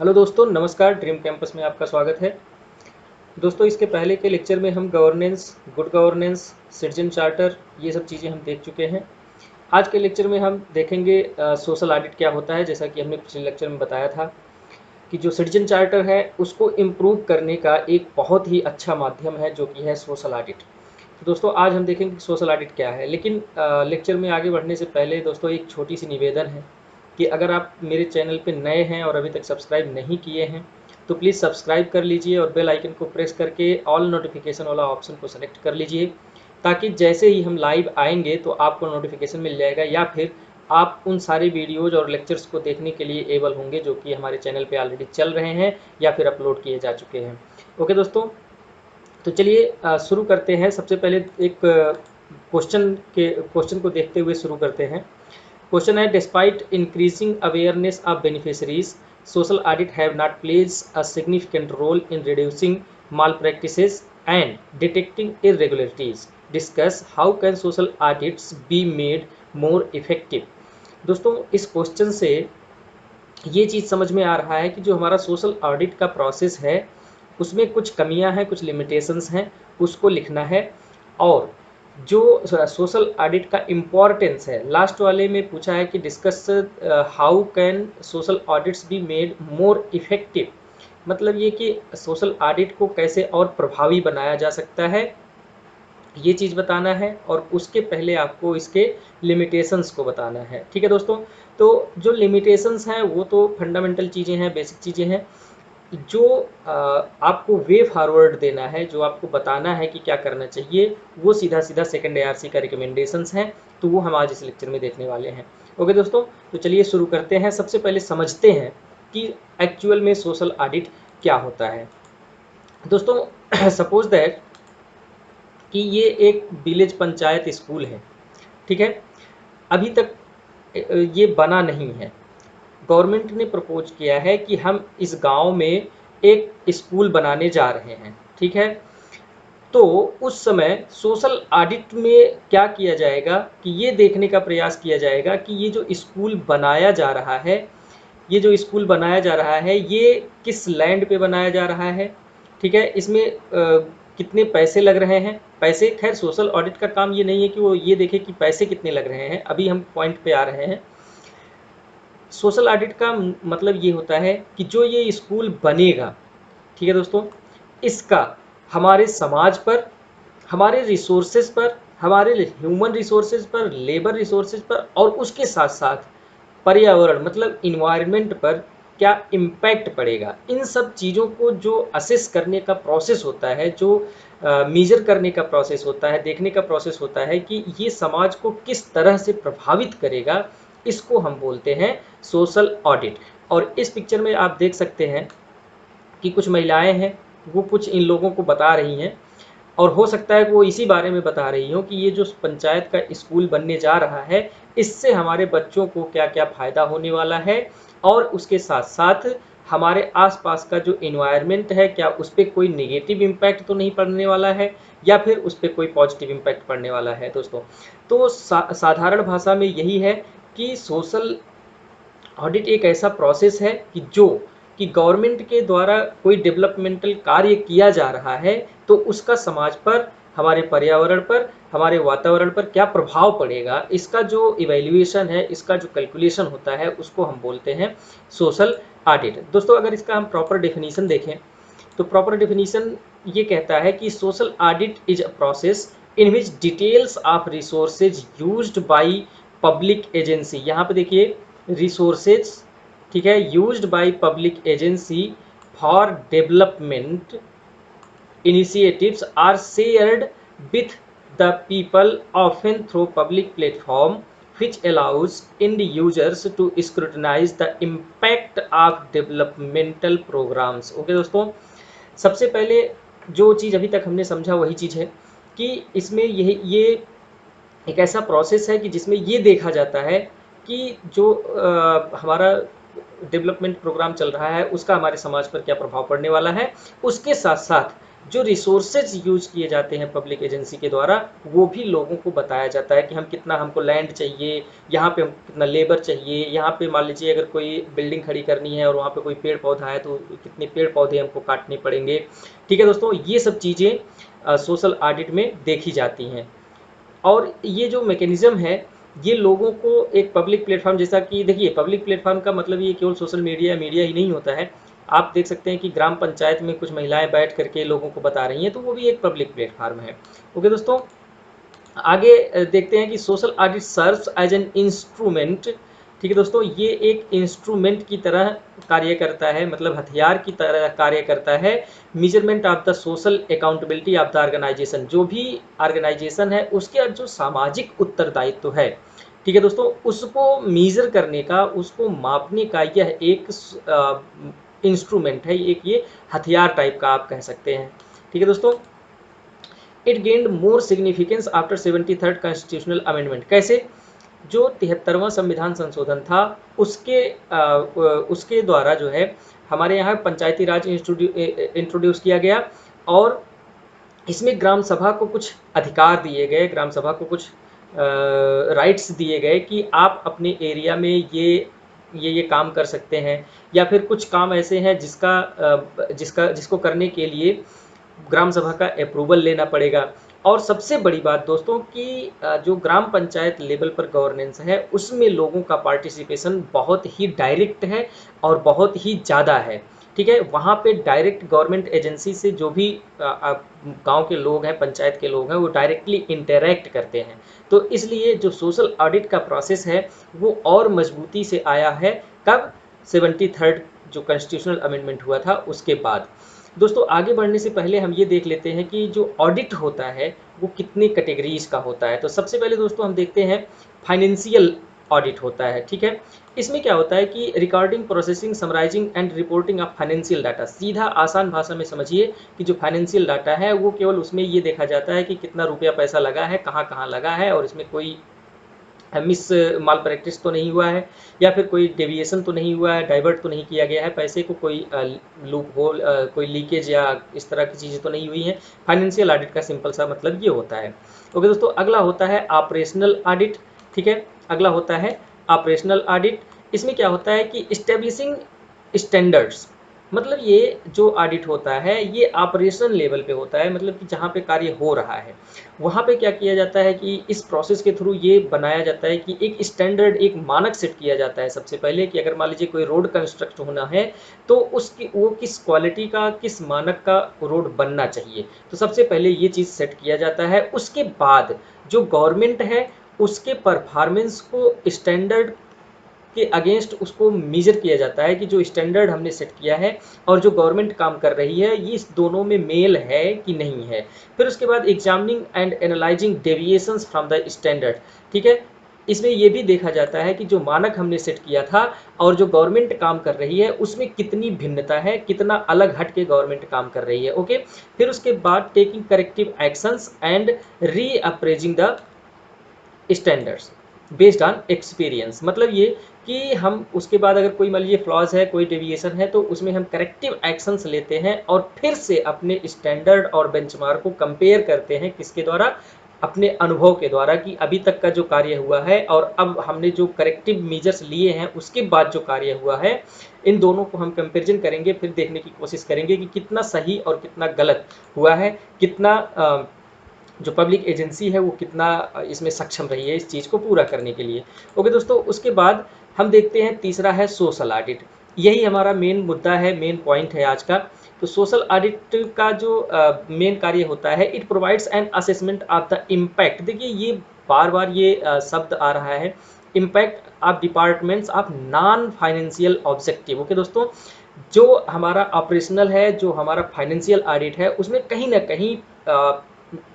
Hello दोस्तों, नमस्कार। Dream campus में आपका स्वागत है। दोस्तों, इसके पहले के लेक्चर में हम governance, good governance, citizen charter ये सब चीज़ें हम देख चुके हैं। आज के लेक्चर में हम देखेंगे सोशल ऑडिट क्या होता है। जैसा कि हमने पिछले लेक्चर में बताया था कि जो सिटीजन चार्टर है उसको इम्प्रूव करने का एक बहुत ही अच्छा माध्यम है जो कि है सोशल ऑडिट। तो दोस्तों, आज हम देखेंगे कि सोशल ऑडिट क्या है। लेकिन लेक्चर में आगे बढ़ने से पहले दोस्तों एक छोटी सी निवेदन है कि अगर आप मेरे चैनल पे नए हैं और अभी तक सब्सक्राइब नहीं किए हैं तो प्लीज़ सब्सक्राइब कर लीजिए और बेल आइकन को प्रेस करके ऑल नोटिफिकेशन वाला ऑप्शन को सेलेक्ट कर लीजिए, ताकि जैसे ही हम लाइव आएंगे तो आपको नोटिफिकेशन मिल जाएगा, या फिर आप उन सारे वीडियोज़ और लेक्चर्स को देखने के लिए एबल होंगे जो कि हमारे चैनल पे ऑलरेडी चल रहे हैं या फिर अपलोड किए जा चुके हैं। ओके दोस्तों, तो चलिए शुरू करते हैं। सबसे पहले एक क्वेश्चन को देखते हुए शुरू करते हैं। क्वेश्चन है, despite increasing awareness of beneficiaries, social audit have not plays a significant role in reducing malpractices and detecting irregularities. Discuss how can social audits be made more effective. दोस्तों, इस question से ये चीज़ समझ में आ रहा है कि जो हमारा सोशल ऑडिट का प्रोसेस है उसमें कुछ कमियां हैं, कुछ लिमिटेशंस हैं, उसको लिखना है। और जो सोशल ऑडिट का इम्पोर्टेंस है, लास्ट वाले में पूछा है कि discuss how can social audits be made more effective. मतलब ये कि सोशल ऑडिट को कैसे और प्रभावी बनाया जा सकता है, ये चीज़ बताना है। और उसके पहले आपको इसके लिमिटेशंस को बताना है। ठीक है दोस्तों, तो जो लिमिटेशंस हैं वो तो फंडामेंटल चीज़ें हैं, बेसिक चीज़ें हैं। जो आपको वे फॉरवर्ड देना है, जो आपको बताना है कि क्या करना चाहिए, वो सीधा सीधा सेकंड ARC का रिकमेंडेशंस हैं। तो वो हम आज इस लेक्चर में देखने वाले हैं। ओके दोस्तों, तो चलिए शुरू करते हैं। सबसे पहले समझते हैं कि एक्चुअल में सोशल ऑडिट क्या होता है। दोस्तों, सपोज दैट कि ये एक विलेज पंचायत स्कूल है। ठीक है, अभी तक ये बना नहीं है। गवर्नमेंट ने प्रपोज किया है कि हम इस गांव में एक स्कूल बनाने जा रहे हैं। ठीक है, तो उस समय सोशल ऑडिट में क्या किया जाएगा कि ये देखने का प्रयास किया जाएगा कि ये जो स्कूल बनाया जा रहा है, ये जो स्कूल बनाया जा रहा है ये किस लैंड पे बनाया जा रहा है। ठीक है, इसमें कितने पैसे लग रहे हैं। पैसे, खैर सोशल ऑडिट का काम ये नहीं है कि वो ये देखे कि पैसे कितने लग रहे हैं, अभी हम पॉइंट पे आ रहे हैं। सोशल ऑडिट का मतलब ये होता है कि जो ये स्कूल बनेगा, ठीक है दोस्तों, इसका हमारे समाज पर, हमारे रिसोर्सेज पर, हमारे ह्यूमन रिसोर्सेज पर, लेबर रिसोर्सेज पर, और उसके साथ साथ पर्यावरण मतलब इन्वायरमेंट पर क्या इम्पैक्ट पड़ेगा। इन सब चीज़ों को जो असेस करने का प्रोसेस होता है, जो मेजर करने का प्रोसेस होता है, देखने का प्रोसेस होता है कि ये समाज को किस तरह से प्रभावित करेगा, इसको हम बोलते हैं सोशल ऑडिट। और इस पिक्चर में आप देख सकते हैं कि कुछ महिलाएं हैं, वो कुछ इन लोगों को बता रही हैं, और हो सकता है कि वो इसी बारे में बता रही हो कि ये जो पंचायत का स्कूल बनने जा रहा है इससे हमारे बच्चों को क्या क्या फ़ायदा होने वाला है, और उसके साथ साथ हमारे आसपास का जो इन्वायरमेंट है क्या उस पर कोई नेगेटिव इम्पैक्ट तो नहीं पड़ने वाला है, या फिर उस पर कोई पॉजिटिव इम्पैक्ट पड़ने वाला है। दोस्तों, तो साधारण भाषा में यही है कि सोशल ऑडिट एक ऐसा प्रोसेस है कि जो कि गवर्नमेंट के द्वारा कोई डेवलपमेंटल कार्य किया जा रहा है तो उसका समाज पर, हमारे पर्यावरण पर, हमारे वातावरण पर क्या प्रभाव पड़ेगा, इसका जो इवैल्यूएशन है, इसका जो कैलकुलेशन होता है, उसको हम बोलते हैं सोशल ऑडिट। दोस्तों, अगर इसका हम प्रॉपर डेफिनेशन देखें तो प्रॉपर डेफिनेशन ये कहता है कि social audit is a process in which details of resources used by public agency. यहाँ पे देखिए रिसोर्सेज, ठीक है, used by public agency for development initiatives are shared with the people, often through public platform, which allows end users to scrutinize the impact of developmental programs। Okay दोस्तों, सबसे पहले जो चीज़ अभी तक हमने समझा वही चीज़ है कि इसमें ये एक ऐसा प्रोसेस है कि जिसमें ये देखा जाता है कि जो हमारा डेवलपमेंट प्रोग्राम चल रहा है उसका हमारे समाज पर क्या प्रभाव पड़ने वाला है। उसके साथ साथ जो रिसोर्सेज यूज किए जाते हैं पब्लिक एजेंसी के द्वारा वो भी लोगों को बताया जाता है कि हम कितना, हमको लैंड चाहिए, यहाँ पे हमको कितना लेबर चाहिए, यहाँ पे मान लीजिए अगर कोई बिल्डिंग खड़ी करनी है और वहाँ पे कोई पेड़ पौधा है तो कितने पेड़ पौधे हमको काटने पड़ेंगे। ठीक है दोस्तों, ये सब चीज़ें सोशल ऑडिट में देखी जाती हैं। और ये जो मैकेनिज्म है ये लोगों को एक पब्लिक प्लेटफॉर्म, जैसा कि देखिए पब्लिक प्लेटफॉर्म का मतलब ये केवल सोशल मीडिया मीडिया ही नहीं होता है। आप देख सकते हैं कि ग्राम पंचायत में कुछ महिलाएं बैठ करके लोगों को बता रही हैं, तो वो भी एक पब्लिक प्लेटफॉर्म है। ओके दोस्तों, आगे देखते हैं कि social audit serves as an instrument. ठीक है दोस्तों, ये एक इंस्ट्रूमेंट की तरह कार्य करता है, मतलब हथियार की तरह कार्य करता है। Measurement of the social accountability of the organisation, जो भी ऑर्गेनाइजेशन है उसके जो सामाजिक उत्तरदायित्व है, ठीक है दोस्तों, उसको मीजर करने का, उसको मापने का यह एक इंस्ट्रूमेंट है, एक ये हथियार टाइप का आप कह सकते हैं। ठीक है दोस्तों, it gained more significance after 73rd constitutional amendment. कैसे? जो 73वां संविधान संशोधन था उसके द्वारा जो है हमारे यहाँ पंचायती राज इंट्रोड्यूस किया गया, और इसमें ग्राम सभा को कुछ अधिकार दिए गए, ग्राम सभा को कुछ राइट्स दिए गए कि आप अपने एरिया में ये काम कर सकते हैं, या फिर कुछ काम ऐसे हैं जिसको करने के लिए ग्राम सभा का अप्रूवल लेना पड़ेगा। और सबसे बड़ी बात दोस्तों कि जो ग्राम पंचायत लेवल पर गवर्नेंस है उसमें लोगों का पार्टिसिपेशन बहुत ही डायरेक्ट है और बहुत ही ज़्यादा है। ठीक है, वहाँ पे डायरेक्ट गवर्नमेंट एजेंसी से जो भी गांव के लोग हैं, पंचायत के लोग हैं, वो डायरेक्टली इंटरेक्ट करते हैं। तो इसलिए जो सोशल ऑडिट का प्रोसेस है वो और मजबूती से आया है। कब? 73rd जो कॉन्स्टिट्यूशनल अमेंडमेंट हुआ था उसके बाद। दोस्तों आगे बढ़ने से पहले हम ये देख लेते हैं कि जो ऑडिट होता है वो कितने कैटेगरीज का होता है। तो सबसे पहले दोस्तों हम देखते हैं फाइनेंशियल ऑडिट होता है। ठीक है, इसमें क्या होता है कि recording, processing, summarising and reporting of financial data. सीधा आसान भाषा में समझिए कि जो फाइनेंशियल डाटा है वो केवल उसमें ये देखा जाता है कि कितना रुपया पैसा लगा है, कहाँ कहाँ लगा है, और इसमें कोई मिस माल प्रैक्टिस तो नहीं हुआ है, या फिर कोई डेविएशन तो नहीं हुआ है, डाइवर्ट तो नहीं किया गया है पैसे को, कोई लूप होल, कोई लीकेज या इस तरह की चीज़ें तो नहीं हुई हैं। फाइनेंशियल ऑडिट का सिंपल सा मतलब ये होता है। ओके दोस्तों, अगला होता है ऑपरेशनल ऑडिट। ठीक है, अगला होता है ऑपरेशनल ऑडिट। इसमें क्या होता है कि इस्टेब्लिशिंग स्टैंडर्ड्स, मतलब ये जो ऑडिट होता है ये ऑपरेशन लेवल पे होता है, मतलब कि जहाँ पे कार्य हो रहा है वहाँ पे क्या किया जाता है कि इस प्रोसेस के थ्रू ये बनाया जाता है कि एक स्टैंडर्ड, एक मानक सेट किया जाता है सबसे पहले, कि अगर मान लीजिए कोई रोड कंस्ट्रक्ट होना है तो उसकी वो किस क्वालिटी का, किस मानक का रोड बनना चाहिए। तो सबसे पहले ये चीज़ सेट किया जाता है। उसके बाद जो गवर्नमेंट है उसके परफॉर्मेंस को स्टैंडर्ड के अगेंस्ट उसको मेजर किया जाता है कि जो स्टैंडर्ड हमने सेट किया है और जो गवर्नमेंट काम कर रही है ये इस दोनों में मेल है कि नहीं है। फिर उसके बाद examining and analysing deviations from the standard. ठीक है, इसमें ये भी देखा जाता है कि जो मानक हमने सेट किया था और जो गवर्नमेंट काम कर रही है उसमें कितनी भिन्नता है, कितना अलग हट के गवर्नमेंट काम कर रही है। ओके, फिर उसके बाद taking corrective actions and reappraising the standards based on experience. मतलब ये कि हम उसके बाद अगर कोई मान लीजिए फ्लॉज है, कोई डेविएशन है, तो उसमें हम करेक्टिव एक्शंस लेते हैं और फिर से अपने स्टैंडर्ड और बेंचमार्क को कंपेयर करते हैं। किसके द्वारा? अपने अनुभव के द्वारा, कि अभी तक का जो कार्य हुआ है और अब हमने जो करेक्टिव मेजर्स लिए हैं उसके बाद जो कार्य हुआ है, इन दोनों को हम कंपेरिजन करेंगे, फिर देखने की कोशिश करेंगे कि कितना सही और कितना गलत हुआ है, कितना जो पब्लिक एजेंसी है वो कितना इसमें सक्षम रही है इस चीज़ को पूरा करने के लिए। ओके दोस्तों, उसके बाद हम देखते हैं तीसरा है सोशल ऑडिट। यही हमारा मेन मुद्दा है, मेन पॉइंट है आज का। तो सोशल ऑडिट का जो मेन कार्य होता है, it provides an assessment of the impact. देखिए ये बार बार ये शब्द आ रहा है, impact of departments of non financial objective. Okay दोस्तों, जो हमारा ऑपरेशनल है, जो हमारा फाइनेंशियल ऑडिट है, उसमें कहीं ना कहीं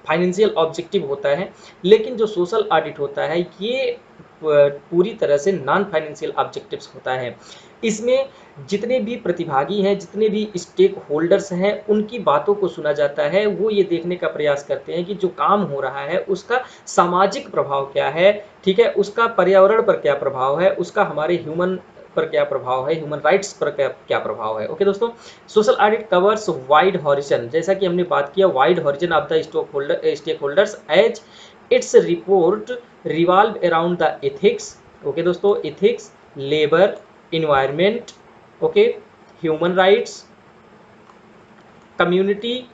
फाइनेंशियल ऑब्जेक्टिव होता है, लेकिन जो सोशल ऑडिट होता है ये पूरी तरह से नॉन फाइनेंशियल ऑब्जेक्टिव्स होता है। इसमें जितने भी प्रतिभागी हैं, जितने भी स्टेक होल्डर्स हैं, उनकी बातों को सुना जाता है। वो ये देखने का प्रयास करते हैं कि जो काम हो रहा है उसका सामाजिक प्रभाव क्या है, ठीक है, उसका पर्यावरण पर क्या प्रभाव है, उसका हमारे ह्यूमन पर क्या प्रभाव है, ह्यूमन राइट्स पर क्या प्रभाव है। ओके दोस्तों, social audit covers wide horizon, जैसा कि हमने बात किया wide horizon of the stakeholders as its report revolve around the ethics. Okay दोस्तों, ethics, labour, environment, okay, human rights, community,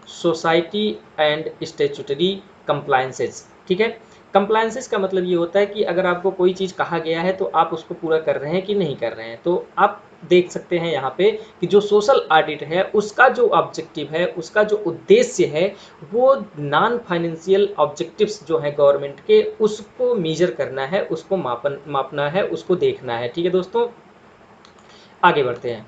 society and statutory compliances. ठीक है, compliances का मतलब ये होता है कि अगर आपको कोई चीज़ कहा गया है तो आप उसको पूरा कर रहे हैं कि नहीं कर रहे हैं। तो आप देख सकते हैं यहाँ पे कि जो सोशल ऑडिट है उसका जो ऑब्जेक्टिव है, उसका जो उद्देश्य है, वो नॉन फाइनेंशियल ऑब्जेक्टिव्स जो हैं गवर्नमेंट के, उसको मेजर करना है, उसको मापना है, उसको देखना है। ठीक है दोस्तों, आगे बढ़ते हैं।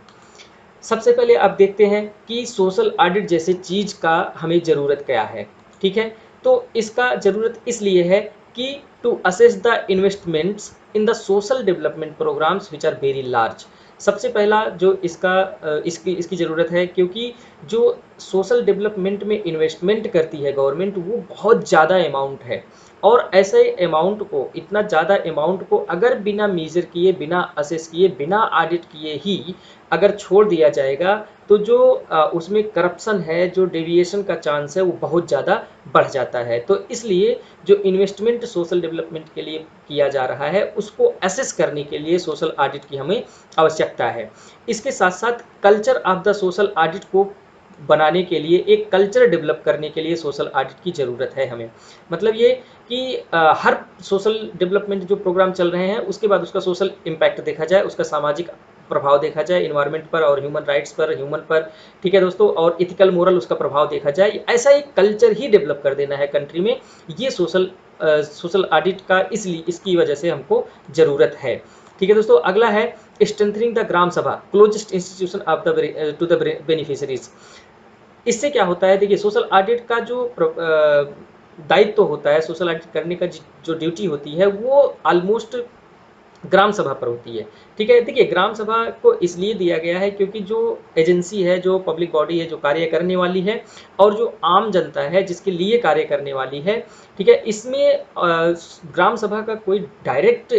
सबसे पहले आप देखते हैं कि सोशल ऑडिट जैसे चीज़ का हमें ज़रूरत क्या है। ठीक है, तो इसका ज़रूरत इसलिए है कि to assess the investments in the social development programmes which are very large. सबसे पहला जो इसकी इसकी ज़रूरत है, क्योंकि जो सोशल डेवलपमेंट में इन्वेस्टमेंट करती है गवर्नमेंट, वो बहुत ज़्यादा अमाउंट है। और ऐसे अमाउंट को, इतना ज़्यादा अमाउंट को अगर बिना मेजर किए, बिना असेस किए, बिना ऑडिट किए ही अगर छोड़ दिया जाएगा तो जो उसमें करप्शन है, जो डेविएशन का चांस है, वो बहुत ज़्यादा बढ़ जाता है। तो इसलिए जो इन्वेस्टमेंट सोशल डेवलपमेंट के लिए किया जा रहा है उसको असेस करने के लिए सोशल ऑडिट की हमें आवश्यकता है। इसके साथ साथ culture of the social audit को बनाने के लिए, एक कल्चर डेवलप करने के लिए सोशल ऑडिट की ज़रूरत है हमें। मतलब ये कि हर सोशल डेवलपमेंट जो प्रोग्राम चल रहे हैं उसके बाद उसका सोशल इम्पैक्ट देखा जाए, उसका सामाजिक प्रभाव देखा जाए, इन्वायरमेंट पर और ह्यूमन राइट्स पर, ह्यूमन पर। ठीक है दोस्तों, और इथिकल मोरल उसका प्रभाव देखा जाए। ऐसा एक कल्चर ही डेवलप कर देना है कंट्री में, ये सोशल ऑडिट का इसलिए, इसकी वजह से हमको ज़रूरत है। ठीक है दोस्तों, अगला है स्ट्रेंथनिंग द ग्राम सभा closest institution of the two the beneficiaries. इससे क्या होता है, देखिए सोशल ऑडिट का जो दायित्व होता है, सोशल ऑडिट करने का जो ड्यूटी होती है, वो ऑलमोस्ट ग्राम सभा पर होती है। ठीक है, देखिए ग्राम सभा को इसलिए दिया गया है क्योंकि जो एजेंसी है, जो पब्लिक बॉडी है, जो कार्य करने वाली है, और जो आम जनता है जिसके लिए कार्य करने वाली है, ठीक है, इसमें ग्राम सभा का कोई डायरेक्ट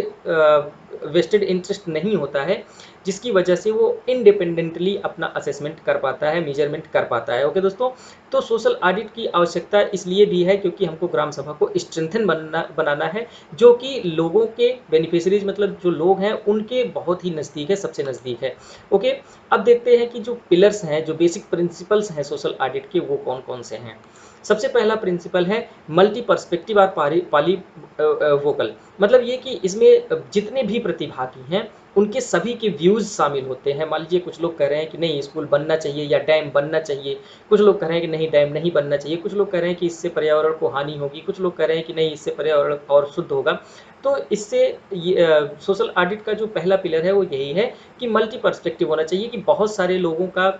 वेस्टेड इंटरेस्ट नहीं होता है, जिसकी वजह से वो इंडिपेंडेंटली अपना असेसमेंट कर पाता है, मेजरमेंट कर पाता है। ओके दोस्तों, तो सोशल ऑडिट की आवश्यकता इसलिए भी है क्योंकि हमको ग्राम सभा को स्ट्रेंथन बनाना है, जो कि लोगों के बेनिफिशरीज, मतलब जो लोग हैं उनके बहुत ही नज़दीक है, सबसे नज़दीक है। ओके, अब देखते हैं कि जो पिलर्स हैं, जो बेसिक प्रिंसिपल्स हैं सोशल ऑडिट के, वो कौन कौन से हैं। सबसे पहला प्रिंसिपल है मल्टी पर्सपेक्टिव और पॉली वोकल। मतलब ये कि इसमें जितने भी प्रतिभागी हैं उनके सभी के व्यूज़ शामिल होते हैं। मान लीजिए कुछ लोग कह रहे हैं कि नहीं स्कूल बनना चाहिए या डैम बनना चाहिए, कुछ लोग कह रहे हैं कि नहीं डैम नहीं बनना चाहिए, कुछ लोग कह रहे हैं कि इससे पर्यावरण को हानि होगी, कुछ लोग कह रहे हैं कि नहीं इससे पर्यावरण और शुद्ध होगा। तो इससे सोशल ऑडिट का जो पहला पिलर है वो यही है कि मल्टी पर्सपेक्टिव होना चाहिए, कि बहुत सारे लोगों का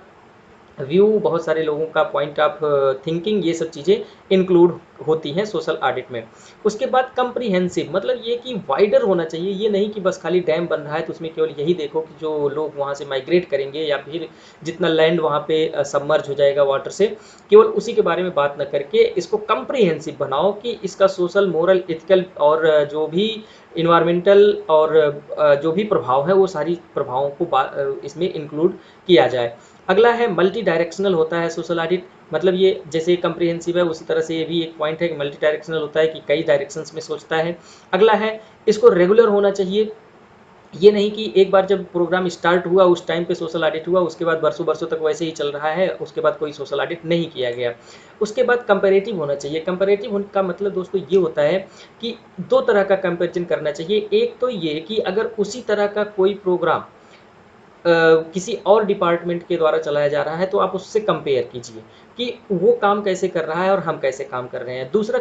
व्यू, बहुत सारे लोगों का पॉइंट ऑफ थिंकिंग, ये सब चीज़ें इंक्लूड होती हैं सोशल ऑडिट में। उसके बाद कंप्रीहेंसिव, मतलब ये कि वाइडर होना चाहिए, ये नहीं कि बस खाली डैम बन रहा है तो उसमें केवल यही देखो कि जो लोग वहाँ से माइग्रेट करेंगे या फिर जितना लैंड वहाँ पे सबमर्ज हो जाएगा वाटर से, केवल उसी के बारे में बात न करके इसको कंप्रीहेंसिव बनाओ कि इसका सोशल, मोरल, इथिकल और जो भी इन्वायरमेंटल और जो भी प्रभाव है वो सारी प्रभावों को इसमें इंक्लूड किया जाए। अगला है मल्टी डायरेक्शनल होता है सोशल ऑडिट। मतलब ये जैसे कंप्रिहेंसिव है उसी तरह से ये भी एक पॉइंट है कि मल्टी डायरेक्शनल होता है, कि कई डायरेक्शंस में सोचता है। अगला है इसको रेगुलर होना चाहिए, ये नहीं कि एक बार जब प्रोग्राम स्टार्ट हुआ उस टाइम पे सोशल ऑडिट हुआ, उसके बाद बरसों बरसों तक वैसे ही चल रहा है, उसके बाद कोई सोशल ऑडिट नहीं किया गया। उसके बाद कंपैरेटिव होना चाहिए। कंपैरेटिव का मतलब दोस्तों ये होता है कि दो तरह का कंपैरिजन करना चाहिए। एक तो ये कि अगर उसी तरह का कोई प्रोग्राम किसी और डिपार्टमेंट के द्वारा चलाया जा रहा है तो आप उससे कंपेयर कीजिए कि वो काम कैसे कर रहा है और हम कैसे काम कर रहे हैं। दूसरा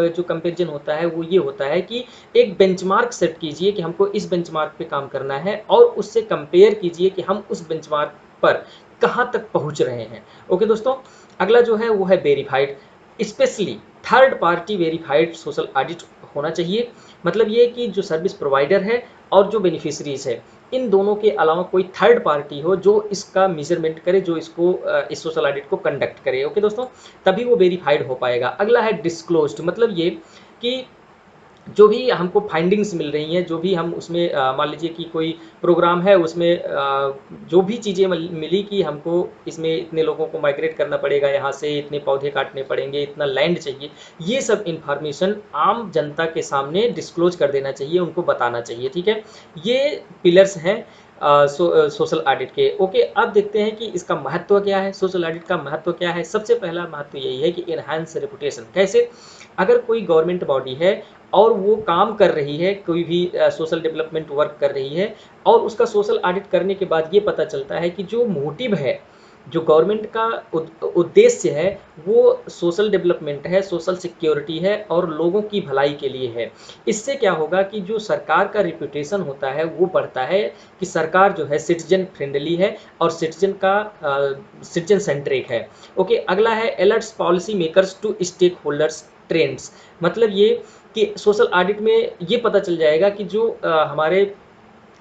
जो कंपेरिजन होता है वो ये होता है कि एक बेंचमार्क सेट कीजिए कि हमको इस बेंचमार्क पे काम करना है, और उससे कंपेयर कीजिए कि हम उस बेंचमार्क पर कहाँ तक पहुँच रहे हैं। ओके दोस्तों, अगला जो है वो है verified, specially third party verified social audit होना चाहिए। मतलब ये कि जो सर्विस प्रोवाइडर है और जो बेनिफिशरीज है, इन दोनों के अलावा कोई थर्ड पार्टी हो जो इसका मेजरमेंट करे, जो इसको इस सोशल ऑडिट को कंडक्ट करे। ओके दोस्तों, तभी वो वेरीफाइड हो पाएगा। अगला है डिस्क्लोज्ड, मतलब ये कि जो भी हमको फाइंडिंग्स मिल रही हैं, जो भी हम उसमें मान लीजिए कि कोई प्रोग्राम है उसमें जो भी चीज़ें मिली कि हमको इसमें इतने लोगों को माइग्रेट करना पड़ेगा, यहाँ से इतने पौधे काटने पड़ेंगे, इतना लैंड चाहिए, ये सब इंफॉर्मेशन आम जनता के सामने डिस्क्लोज कर देना चाहिए, उनको बताना चाहिए। ठीक है, ये पिलर्स हैं सोशल ऑडिट के। ओके, अब देखते हैं कि इसका महत्व क्या है, सोशल ऑडिट का महत्व क्या है। सबसे पहला महत्व यही है कि एनहांस रेपुटेशन। कैसे? अगर कोई गवर्नमेंट बॉडी है और वो काम कर रही है, कोई भी सोशल डेवलपमेंट वर्क कर रही है, और उसका सोशल ऑडिट करने के बाद ये पता चलता है कि जो मोटिव है, जो गवर्नमेंट का उद्देश्य है, वो सोशल डेवलपमेंट है, सोशल सिक्योरिटी है और लोगों की भलाई के लिए है। इससे क्या होगा कि जो सरकार का रिप्यूटेशन होता है वो बढ़ता है कि सरकार जो है सिटीजन फ्रेंडली है और सिटीजन सेंट्रिक है। ओके, अगला है alerts policy makers to stakeholders trends. मतलब ये कि सोशल ऑडिट में ये पता चल जाएगा कि जो हमारे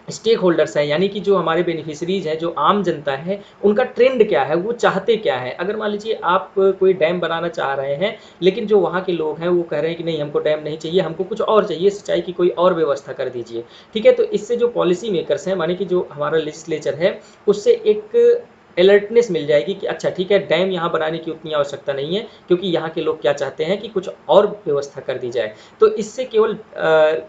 स्टेक होल्डर्स हैं, यानी कि जो हमारे बेनिफिशरीज हैं, जो आम जनता है, उनका ट्रेंड क्या है, वो चाहते क्या है। अगर मान लीजिए आप कोई डैम बनाना चाह रहे हैं, लेकिन जो वहाँ के लोग हैं वो कह रहे हैं कि नहीं, हमको डैम नहीं चाहिए, हमको कुछ और चाहिए, सिंचाई की कोई और व्यवस्था कर दीजिए। ठीक है, तो इससे जो पॉलिसी मेकर्स हैं, माने कि जो हमारा लेजिस्लेचर है, उससे एक अलर्टनेस मिल जाएगी कि अच्छा ठीक है, डैम यहाँ बनाने की उतनी आवश्यकता नहीं है, क्योंकि यहाँ के लोग क्या चाहते हैं कि कुछ और व्यवस्था कर दी जाए। तो इससे केवल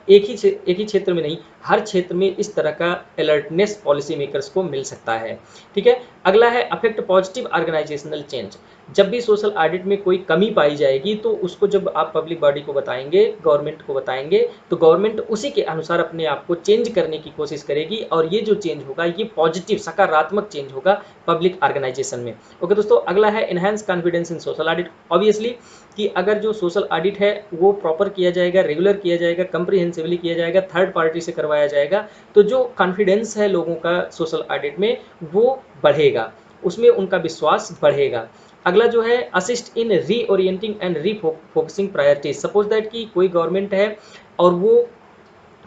एक ही क्षेत्र में नहीं, हर क्षेत्र में इस तरह का अलर्टनेस पॉलिसी मेकर्स को मिल सकता है। ठीक है, अगला है अफेक्ट पॉजिटिव ऑर्गेनाइजेशनल चेंज। जब भी सोशल ऑडिट में कोई कमी पाई जाएगी तो उसको जब आप पब्लिक बॉडी को बताएंगे, गवर्नमेंट को बताएंगे, तो गवर्नमेंट उसी के अनुसार अपने आप को चेंज करने की कोशिश करेगी, और ये जो चेंज होगा ये पॉजिटिव सकारात्मक चेंज होगा पब्लिक ऑर्गेनाइजेशन में। ओके दोस्तों, अगला है enhance confidence in social audit. Obviously कि अगर जो सोशल ऑडिट है वो प्रॉपर किया जाएगा, रेगुलर किया जाएगा, कंप्रीहेंसिवली किया जाएगा, थर्ड पार्टी से करवाया जाएगा, तो जो कॉन्फिडेंस है लोगों का सोशल ऑडिट में वो बढ़ेगा, उसमें उनका विश्वास बढ़ेगा। अगला जो है assist in reorienting and refocusing priorities. Suppose that कि कोई गवर्नमेंट है और वो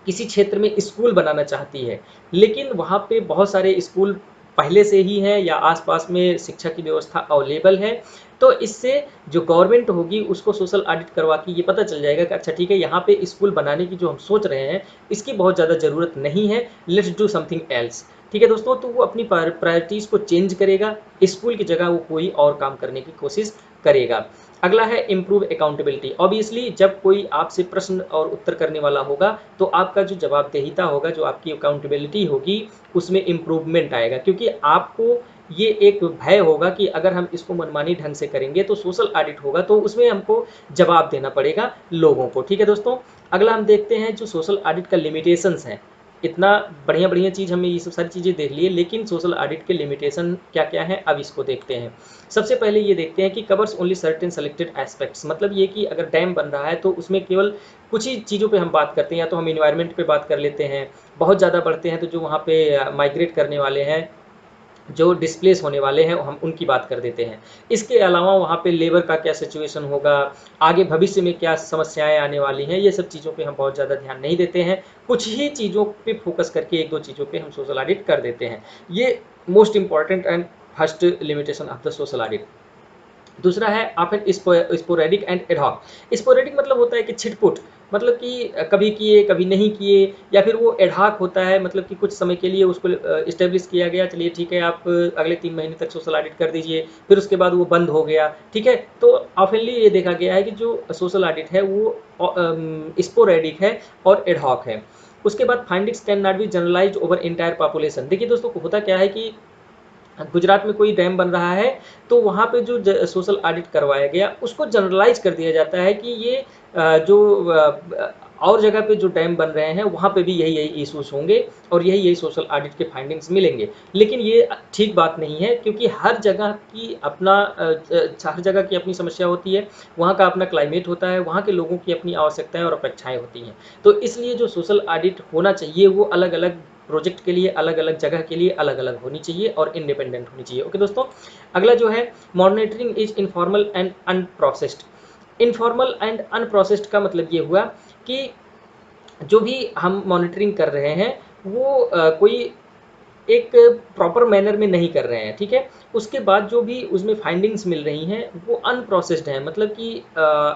किसी क्षेत्र में स्कूल बनाना चाहती है, लेकिन वहाँ पे बहुत सारे स्कूल पहले से ही हैं या आसपास में शिक्षा की व्यवस्था अवेलेबल है, तो इससे जो गवर्नमेंट होगी उसको सोशल ऑडिट करवा के ये पता चल जाएगा कि अच्छा ठीक है, यहाँ पे स्कूल बनाने की जो हम सोच रहे हैं इसकी बहुत ज़्यादा ज़रूरत नहीं है, लेट्स डू समथिंग एल्स। ठीक है दोस्तों, तो वो अपनी प्रायोरिटीज़ को चेंज करेगा, स्कूल की जगह वो कोई और काम करने की कोशिश करेगा। अगला है इम्प्रूव अकाउंटेबिलिटी। ऑब्वियसली जब कोई आपसे प्रश्न और उत्तर करने वाला होगा तो आपका जो जवाबदेहिता होगा, जो आपकी अकाउंटेबिलिटी होगी, उसमें इम्प्रूवमेंट आएगा, क्योंकि आपको ये एक भय होगा कि अगर हम इसको मनमानी ढंग से करेंगे तो सोशल ऑडिट होगा, तो उसमें हमको जवाब देना पड़ेगा लोगों को। ठीक है दोस्तों, अगला हम देखते हैं जो सोशल ऑडिट का लिमिटेशंस हैं। इतना बढ़िया बढ़िया चीज़ हमने ये सब सारी चीज़ें देख ली है, लेकिन सोशल ऑडिट के लिमिटेशन क्या क्या है अब इसको देखते हैं। सबसे पहले ये देखते हैं कि covers only certain selected aspects. मतलब ये कि अगर डैम बन रहा है तो उसमें केवल कुछ ही चीज़ों पे हम बात करते हैं, या तो हम इन्वायरमेंट पे बात कर लेते हैं, बहुत ज़्यादा बढ़ते हैं तो जो वहाँ पे माइग्रेट करने वाले हैं, जो डिस्प्लेस होने वाले हैं, हम उनकी बात कर देते हैं। इसके अलावा वहाँ पे लेबर का क्या सिचुएशन होगा, आगे भविष्य में क्या समस्याएं आने वाली हैं, ये सब चीज़ों पे हम बहुत ज़्यादा ध्यान नहीं देते हैं। कुछ ही चीज़ों पे फोकस करके एक दो चीज़ों पे हम सोशल ऑडिट कर देते हैं। ये most important and first limitation of the social audit. दूसरा है often sporadic and ad hoc. Sporadic मतलब होता है कि छिटपुट, मतलब कि कभी किए कभी नहीं किए, या फिर वो एडहॉक होता है, मतलब कि कुछ समय के लिए उसको इस्टेब्लिश किया गया, चलिए ठीक है आप अगले 3 महीने तक सोशल ऑडिट कर दीजिए, फिर उसके बाद वो बंद हो गया। ठीक है, तो ऑफनली ये देखा गया है कि जो सोशल ऑडिट है वो स्पोरेडिक है और एडहॉक है। उसके बाद findings can not be generalised over entire population. देखिए दोस्तों, होता क्या है कि गुजरात में कोई डैम बन रहा है तो वहाँ पे जो सोशल ऑडिट करवाया गया उसको जनरलाइज कर दिया जाता है कि ये और जगह पे जो डैम बन रहे हैं वहाँ पे भी यही यही इश्यूज होंगे और यही यही सोशल ऑडिट के फाइंडिंग्स मिलेंगे। लेकिन ये ठीक बात नहीं है, क्योंकि हर जगह की हर जगह की अपनी समस्या होती है, वहाँ का अपना क्लाइमेट होता है, वहाँ के लोगों की अपनी आवश्यकताएं और अपेक्षाएं होती हैं। तो इसलिए जो सोशल ऑडिट होना चाहिए वो अलग अलग प्रोजेक्ट के लिए, अलग अलग जगह के लिए अलग अलग होनी चाहिए और इंडिपेंडेंट होनी चाहिए। ओके दोस्तों, अगला जो है monitoring is informal and unprocessed. Informal and unprocessed का मतलब ये हुआ कि जो भी हम मॉनिटरिंग कर रहे हैं वो कोई एक प्रॉपर मैनर में नहीं कर रहे हैं, ठीक है। उसके बाद जो भी उसमें फाइंडिंग्स मिल रही हैं वो अनप्रोसेस्ड हैं, मतलब कि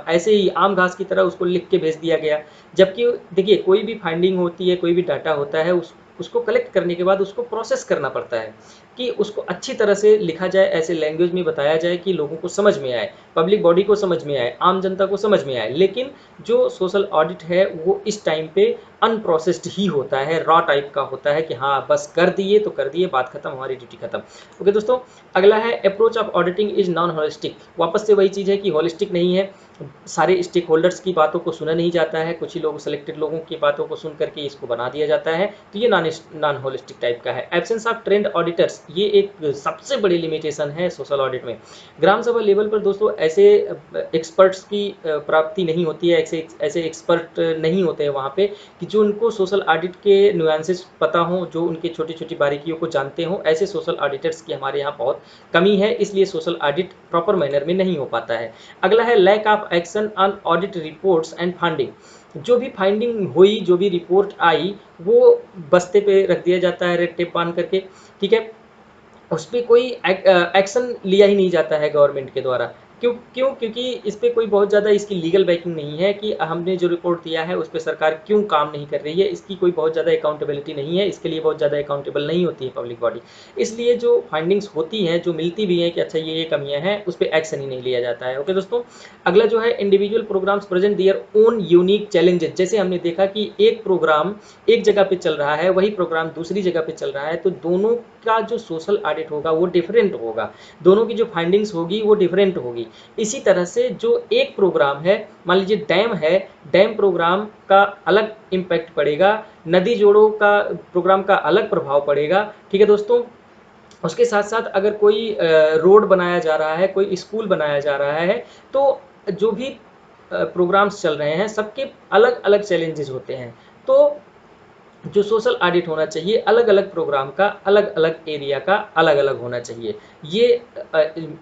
ऐसे ही आम घास की तरह उसको लिख के भेज दिया गया। जबकि देखिए कोई भी फाइंडिंग होती है, कोई भी डाटा होता है, उसको कलेक्ट करने के बाद उसको प्रोसेस करना पड़ता है कि उसको अच्छी तरह से लिखा जाए, ऐसे लैंग्वेज में बताया जाए कि लोगों को समझ में आए, पब्लिक बॉडी को समझ में आए, आम जनता को समझ में आए। लेकिन जो सोशल ऑडिट है वो इस टाइम पे अनप्रोसेस्ड ही होता है, रॉ टाइप का होता है कि हाँ बस कर दिए तो कर दिए, बात खत्म, हमारी ड्यूटी खत्म। ओके दोस्तों, अगला है approach of auditing is non holistic. वापस से वही चीज़ है कि होलिस्टिक नहीं है, सारे स्टेक होल्डर्स की बातों को सुना नहीं जाता है, कुछ ही लोग सेलेक्टेड लोगों की बातों को सुन करके इसको बना दिया जाता है, तो ये नॉन होलिस्टिक टाइप का है। एब्सेंस ऑफ ट्रेंड ऑडिटर्स, ये एक सबसे बड़ी लिमिटेशन है सोशल ऑडिट में। ग्राम सभा लेवल पर दोस्तों ऐसे एक्सपर्ट्स की प्राप्ति नहीं होती है, ऐसे एक्सपर्ट नहीं होते हैं वहाँ पे कि जो उनको सोशल ऑडिट के नुआंसेस पता हों, जो उनके छोटी छोटी बारीकियों को जानते हों। ऐसे सोशल ऑडिटर्स की हमारे यहाँ बहुत कमी है, इसलिए सोशल ऑडिट प्रॉपर मैनर में नहीं हो पाता है। अगला है lack of action on audit reports and funding. जो भी फाइंडिंग हुई, जो भी रिपोर्ट आई, वो बस्ते पे रख दिया जाता है रेड टेप बांध करके, ठीक है। उस पर कोई एक्शन लिया ही नहीं जाता है गवर्नमेंट के द्वारा। क्यों क्यों क्योंकि इस पर कोई बहुत ज़्यादा इसकी लीगल बैकिंग नहीं है कि हमने जो रिपोर्ट दिया है उस पर सरकार क्यों काम नहीं कर रही है, इसकी कोई बहुत ज़्यादा अकाउंटेबिलिटी नहीं है, इसके लिए बहुत ज़्यादा अकाउंटेबल नहीं होती है पब्लिक बॉडी। इसलिए जो फाइंडिंग्स होती हैं, जो मिलती भी हैं कि अच्छा ये कमियां हैं, उस पर एक्शन ही नहीं लिया जाता है। ओके दोस्तों, अगला जो है individual programmes present their own unique challenges. जैसे हमने देखा कि एक प्रोग्राम एक जगह पे चल रहा है, वही प्रोग्राम दूसरी जगह पे चल रहा है, तो दोनों का जो सोशल ऑडिट होगा वो डिफरेंट होगा, दोनों की जो फाइंडिंग्स होगी वो डिफरेंट होगी। इसी तरह से जो एक प्रोग्राम है, मान लीजिए डैम है, डैम प्रोग्राम का अलग इम्पैक्ट पड़ेगा, नदी जोड़ों का प्रोग्राम का अलग प्रभाव पड़ेगा, ठीक है दोस्तों। उसके साथ साथ अगर कोई रोड बनाया जा रहा है, कोई स्कूल बनाया जा रहा है, तो जो भी प्रोग्राम्स चल रहे हैं सबके अलग अलग चैलेंजेस होते हैं। तो जो सोशल ऑडिट होना चाहिए, अलग अलग प्रोग्राम का, अलग अलग एरिया का अलग अलग होना चाहिए। ये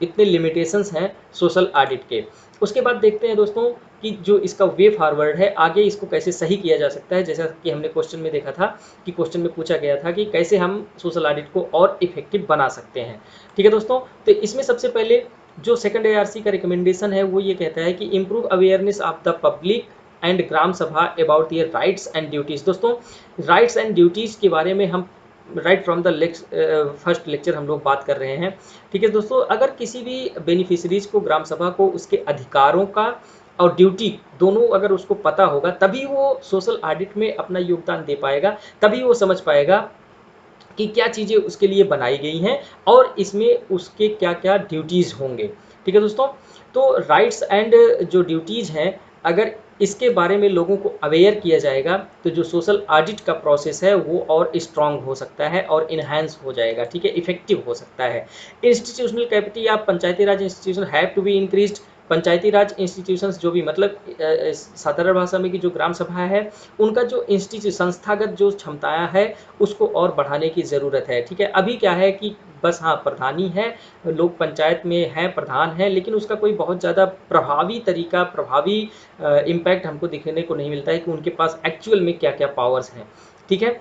इतने लिमिटेशंस हैं सोशल ऑडिट के। उसके बाद देखते हैं दोस्तों कि जो इसका वे फॉरवर्ड है, आगे इसको कैसे सही किया जा सकता है। जैसा कि हमने क्वेश्चन में देखा था कि क्वेश्चन में पूछा गया था कि कैसे हम सोशल ऑडिट को और इफेक्टिव बना सकते हैं, ठीक है दोस्तों। तो इसमें सबसे पहले जो सेकंड ARC का रिकमेंडेशन है वो ये कहता है कि improve awareness of the public and gram sabha about their rights and duties. दोस्तों राइट्स एंड ड्यूटीज़ के बारे में हम right from the first lecture हम लोग बात कर रहे हैं, ठीक है दोस्तों। अगर किसी भी बेनिफिशरीज को, ग्राम सभा को, उसके अधिकारों का और ड्यूटी दोनों अगर उसको पता होगा, तभी वो सोशल ऑडिट में अपना योगदान दे पाएगा, तभी वो समझ पाएगा कि क्या चीज़ें उसके लिए बनाई गई हैं और इसमें उसके क्या क्या ड्यूटीज़ होंगे, ठीक है दोस्तों। तो राइट्स एंड जो ड्यूटीज़ हैं, अगर इसके बारे में लोगों को अवेयर किया जाएगा तो जो सोशल ऑडिट का प्रोसेस है वो और स्ट्रांग हो सकता है और इन्हांस हो जाएगा, ठीक है, इफेक्टिव हो सकता है। Institutional capacity of Panchayati Raj institution have to be increased. Panchayati Raj institutions जो भी, मतलब साधारण भाषा में कि जो ग्राम सभा है, उनका जो संस्थागत जो क्षमताएं है उसको और बढ़ाने की ज़रूरत है, ठीक है। अभी क्या है कि बस हाँ प्रधानी है, लोग पंचायत में हैं, प्रधान है, लेकिन उसका कोई बहुत ज़्यादा प्रभावी तरीका, प्रभावी इम्पैक्ट हमको दिखने को नहीं मिलता है कि उनके पास एक्चुअल में क्या क्या पावर्स हैं, ठीक है।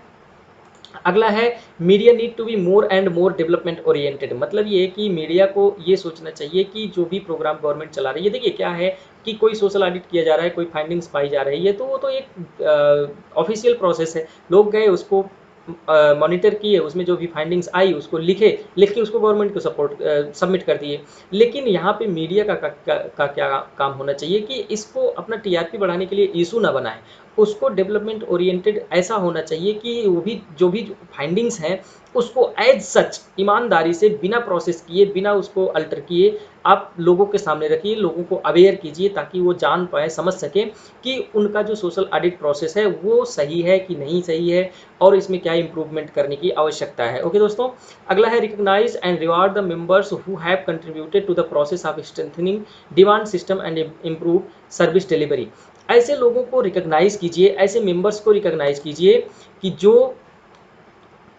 अगला है media need to be more and more development oriented. मतलब ये है कि मीडिया को ये सोचना चाहिए कि जो भी प्रोग्राम गवर्नमेंट चला रही है, देखिए क्या है कि कोई सोशल ऑडिट किया जा रहा है, कोई फाइंडिंग्स पाई जा रही है, तो वो तो एक ऑफिशियल प्रोसेस है, लोग गए उसको मॉनिटर किए, उसमें जो भी फाइंडिंग्स आई उसको लिख के उसको गवर्नमेंट को सबमिट कर दिए। लेकिन यहाँ पे मीडिया का क्या काम होना चाहिए कि इसको अपना TRP बढ़ाने के लिए इशू ना बनाए, उसको डेवलपमेंट ओरिएंटेड ऐसा होना चाहिए कि वो भी जो भी फाइंडिंग्स हैं उसको एज सच ईमानदारी से, बिना प्रोसेस किए, बिना उसको अल्टर किए, आप लोगों के सामने रखिए, लोगों को अवेयर कीजिए ताकि वो जान पाए, समझ सकें कि उनका जो सोशल ऑडिट प्रोसेस है वो सही है कि नहीं सही है और इसमें क्या इंप्रूवमेंट करने की आवश्यकता है। ओके दोस्तों, अगला है recognise and reward the members who have contributed to the process of strengthening demand system and improve service delivery. ऐसे लोगों को रिकॉग्नाइज कीजिए, ऐसे मेंबर्स को रिकॉग्नाइज कीजिए कि जो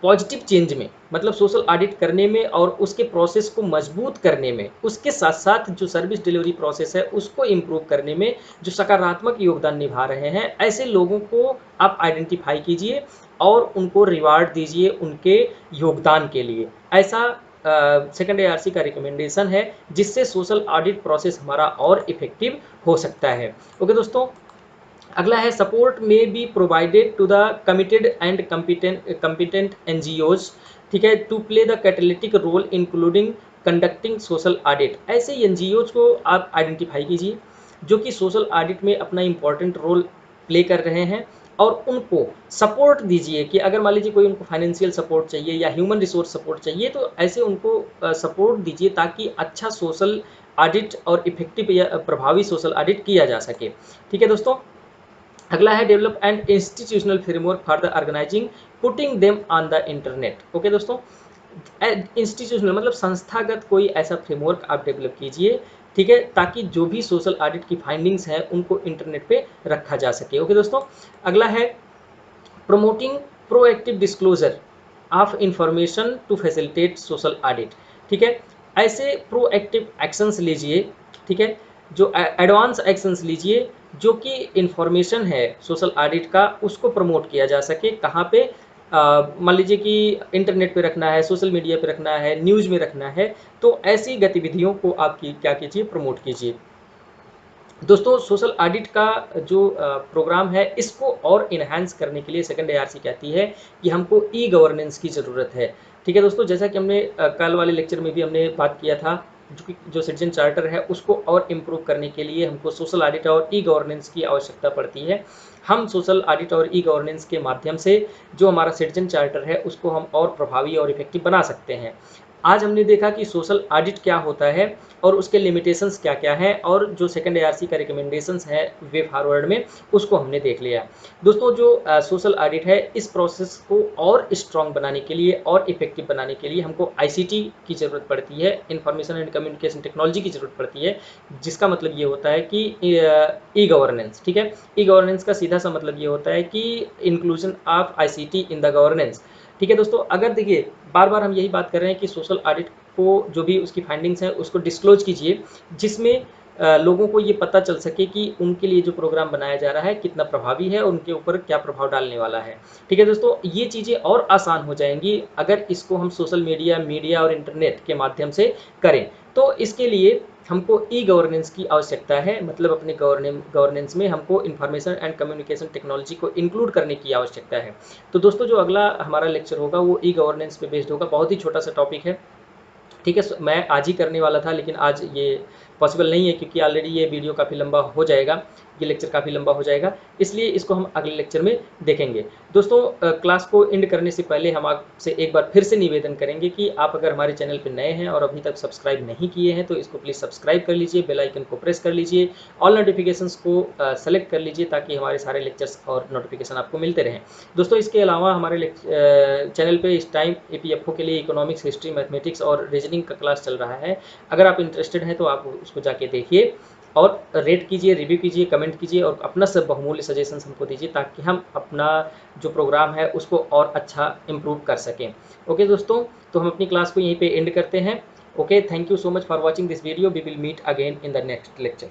पॉजिटिव चेंज में, मतलब सोशल ऑडिट करने में और उसके प्रोसेस को मजबूत करने में, उसके साथ साथ जो सर्विस डिलीवरी प्रोसेस है उसको इम्प्रूव करने में जो सकारात्मक योगदान निभा रहे हैं, ऐसे लोगों को आप आइडेंटिफाई कीजिए और उनको रिवार्ड दीजिए उनके योगदान के लिए। ऐसा सेकंड ARC का रिकमेंडेशन है, जिससे सोशल ऑडिट प्रोसेस हमारा और इफेक्टिव हो सकता है। ओके दोस्तों, अगला है support may be provided to the committed and competent NGOs, ठीक है, to play the catalytic role including conducting social audit. ऐसे NGOs को आप आइडेंटिफाई कीजिए जो कि सोशल ऑडिट में अपना इंपॉर्टेंट रोल प्ले कर रहे हैं, और उनको सपोर्ट दीजिए कि अगर मान लीजिए कोई उनको फाइनेंशियल सपोर्ट चाहिए या ह्यूमन रिसोर्स सपोर्ट चाहिए, तो ऐसे उनको सपोर्ट दीजिए ताकि अच्छा सोशल ऑडिट और इफेक्टिव या प्रभावी सोशल ऑडिट किया जा सके। ठीक है दोस्तों, अगला है develop and institutional framework for the organising putting them on the internet. Okay दोस्तों, इंस्टीट्यूशनल मतलब संस्थागत कोई ऐसा फ्रेमवर्क आप डेवलप कीजिए, ठीक है, ताकि जो भी सोशल ऑडिट की फाइंडिंग्स है उनको इंटरनेट पे रखा जा सके। ओके दोस्तों, अगला है promoting proactive disclosure of information to facilitate social audit. ठीक है, ऐसे प्रोएक्टिव एक्शंस लीजिए, ठीक है, जो एडवांस एक्शंस लीजिए जो कि इंफॉर्मेशन है सोशल ऑडिट का उसको प्रमोट किया जा सके। कहाँ पे, मान लीजिए कि इंटरनेट पे रखना है, सोशल मीडिया पे रखना है, न्यूज़ में रखना है, तो ऐसी गतिविधियों को आप क्या कीजिए, प्रमोट कीजिए। दोस्तों, सोशल ऑडिट का जो प्रोग्राम है इसको और इन्हांस करने के लिए सेकंड ARC कहती है कि हमको ई गवर्नेंस की ज़रूरत है। ठीक है दोस्तों, जैसा कि हमने कल वाले लेक्चर में भी हमने बात किया था, जो सिटीजन चार्टर है उसको और इम्प्रूव करने के लिए हमको सोशल ऑडिट और ई गवर्नेंस की आवश्यकता पड़ती है। हम सोशल ऑडिट और ई गवर्नेंस के माध्यम से जो हमारा सिटीजन चार्टर है उसको हम और प्रभावी और इफेक्टिव बना सकते हैं। आज हमने देखा कि सोशल ऑडिट क्या होता है और उसके लिमिटेशंस क्या क्या हैं, और जो सेकंड ARC का रिकमेंडेशंस है वे फॉरवर्ड में उसको हमने देख लिया। दोस्तों, जो सोशल ऑडिट है इस प्रोसेस को और स्ट्रॉन्ग बनाने के लिए और इफेक्टिव बनाने के लिए हमको ICT की ज़रूरत पड़ती है, इंफॉर्मेशन एंड कम्युनिकेशन टेक्नोलॉजी की ज़रूरत पड़ती है, जिसका मतलब ये होता है कि ई गवर्नेंस। ठीक है, ई गवर्नेंस का सीधा सा मतलब ये होता है कि inclusion of ICT in the governance. ठीक है दोस्तों, अगर देखिए बार बार हम यही बात कर रहे हैं कि सोशल ऑडिट को जो भी उसकी फाइंडिंग्स हैं उसको डिस्क्लोज कीजिए, जिसमें लोगों को ये पता चल सके कि उनके लिए जो प्रोग्राम बनाया जा रहा है कितना प्रभावी है और उनके ऊपर क्या प्रभाव डालने वाला है। ठीक है दोस्तों, ये चीज़ें और आसान हो जाएंगी अगर इसको हम सोशल मीडिया और इंटरनेट के माध्यम से करें। तो इसके लिए हमको ई गवर्नेंस की आवश्यकता है, मतलब अपने गवर्नेंस में हमको इंफॉर्मेशन एंड कम्युनिकेशन टेक्नोलॉजी को इंक्लूड करने की आवश्यकता है। तो दोस्तों, जो अगला हमारा लेक्चर होगा वो ई गवर्नेंस पे बेस्ड होगा, बहुत ही छोटा सा टॉपिक है। ठीक है, मैं आज ही करने वाला था लेकिन आज ये पॉसिबल नहीं है क्योंकि ऑलरेडी ये वीडियो काफ़ी लंबा हो जाएगा, ये लेक्चर काफ़ी लंबा हो जाएगा, इसलिए इसको हम अगले लेक्चर में देखेंगे। दोस्तों, क्लास को एंड करने से पहले हम आपसे एक बार फिर से निवेदन करेंगे कि आप अगर हमारे चैनल पर नए हैं और अभी तक सब्सक्राइब नहीं किए हैं तो इसको प्लीज़ सब्सक्राइब कर लीजिए, बेल आइकन को प्रेस कर लीजिए, ऑल नोटिफिकेशंस को सेलेक्ट कर लीजिए ताकि हमारे सारे लेक्चर्स और नोटिफिकेशन आपको मिलते रहें। दोस्तों, इसके अलावा हमारे चैनल पे इस टाइम APFO के लिए इकोनॉमिक्स, हिस्ट्री, मैथमेटिक्स और रीजनिंग का क्लास चल रहा है। अगर आप इंटरेस्टेड हैं तो आप उसको जाके देखिए और रेट कीजिए, रिव्यू कीजिए, कमेंट कीजिए और अपना सब बहुमूल्य सजेशंस हमको दीजिए ताकि हम अपना जो प्रोग्राम है उसको और अच्छा इम्प्रूव कर सकें। ओके दोस्तों, तो हम अपनी क्लास को यहीं पे एंड करते हैं। Okay, thank you so much for watching this video. We will meet again in the next lecture.